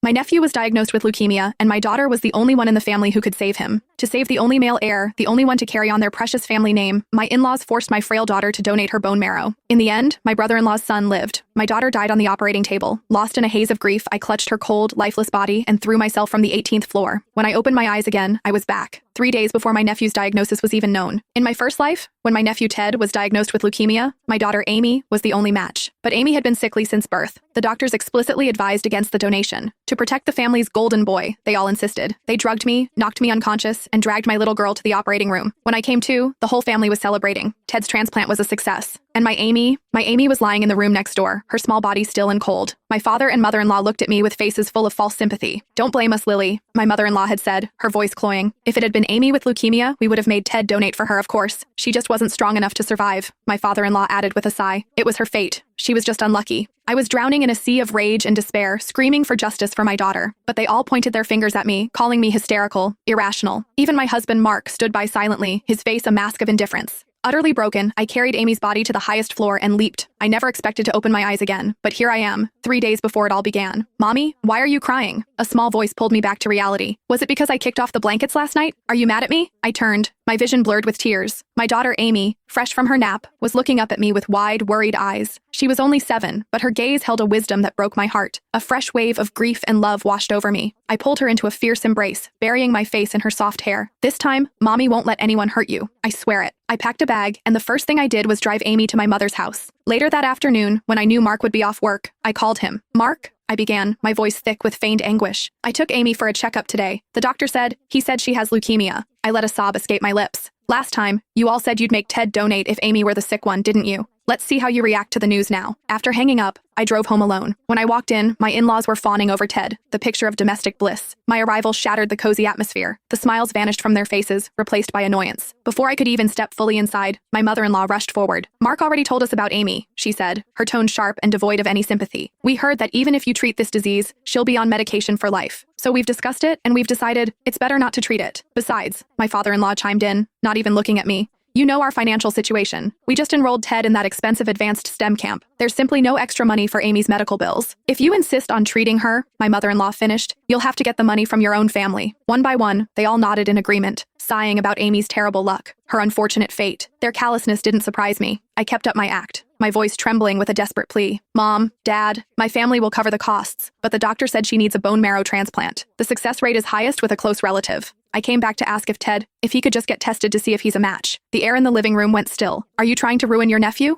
My nephew was diagnosed with leukemia, and my daughter was the only one in the family who could save him. To save the only male heir, the only one to carry on their precious family name, my in-laws forced my frail daughter to donate her bone marrow. In the end, my brother-in-law's son lived. My daughter died on the operating table. Lost in a haze of grief, I clutched her cold, lifeless body and threw myself from the 18th floor. When I opened my eyes again, I was back. 3 days before my nephew's diagnosis was even known. In my first life, when my nephew Ted was diagnosed with leukemia, my daughter Amy was the only match. But Amy had been sickly since birth. The doctors explicitly advised against the donation. To protect the family's golden boy, they all insisted. They drugged me, knocked me unconscious, and dragged my little girl to the operating room. When I came to, the whole family was celebrating. Ted's transplant was a success. And my Amy was lying in the room next door, her small body still and cold. My father and mother-in-law looked at me with faces full of false sympathy. "Don't blame us, Lily," my mother-in-law had said, her voice cloying. "If it had been Amy with leukemia, we would have made Ted donate for her, of course. She just wasn't strong enough to survive," my father-in-law added with a sigh. "It was her fate. She was just unlucky." I was drowning in a sea of rage and despair, screaming for justice for my daughter. But they all pointed their fingers at me, calling me hysterical, irrational. Even my husband, Mark, stood by silently, his face a mask of indifference. Utterly broken, I carried Amy's body to the highest floor and leaped. I never expected to open my eyes again, but here I am, 3 days before it all began. "Mommy, why are you crying?" A small voice pulled me back to reality. "Was it because I kicked off the blankets last night? Are you mad at me?" I turned, my vision blurred with tears. My daughter Amy, fresh from her nap, was looking up at me with wide, worried eyes. She was only 7, but her gaze held a wisdom that broke my heart. A fresh wave of grief and love washed over me. I pulled her into a fierce embrace, burying my face in her soft hair. "This time, Mommy won't let anyone hurt you. I swear it." I packed a bag, and the first thing I did was drive Amy to my mother's house. Later that afternoon, when I knew Mark would be off work, I called him. "Mark?" I began, my voice thick with feigned anguish. "I took Amy for a checkup today. The doctor said she has leukemia." I let a sob escape my lips. "Last time, you all said you'd make Ted donate if Amy were the sick one, didn't you? Let's see how you react to the news now." After hanging up, I drove home alone. When I walked in, my in-laws were fawning over Ted, the picture of domestic bliss. My arrival shattered the cozy atmosphere. The smiles vanished from their faces, replaced by annoyance. Before I could even step fully inside, my mother-in-law rushed forward. "Mark already told us about Amy," she said, her tone sharp and devoid of any sympathy. "We heard that even if you treat this disease, she'll be on medication for life. So we've discussed it, and we've decided it's better not to treat it. Besides," my father-in-law chimed in, not even looking at me, "you know our financial situation. We just enrolled Ted in that expensive advanced STEM camp. There's simply no extra money for Amy's medical bills. If you insist on treating her," my mother-in-law finished, "you'll have to get the money from your own family." One by one, they all nodded in agreement, sighing about Amy's terrible luck, her unfortunate fate. Their callousness didn't surprise me. I kept up my act, my voice trembling with a desperate plea. "Mom, Dad, my family will cover the costs, but the doctor said she needs a bone marrow transplant. The success rate is highest with a close relative." I came back to ask if he could just get tested to see if he's a match. The air in the living room went still. "Are you trying to ruin your nephew?"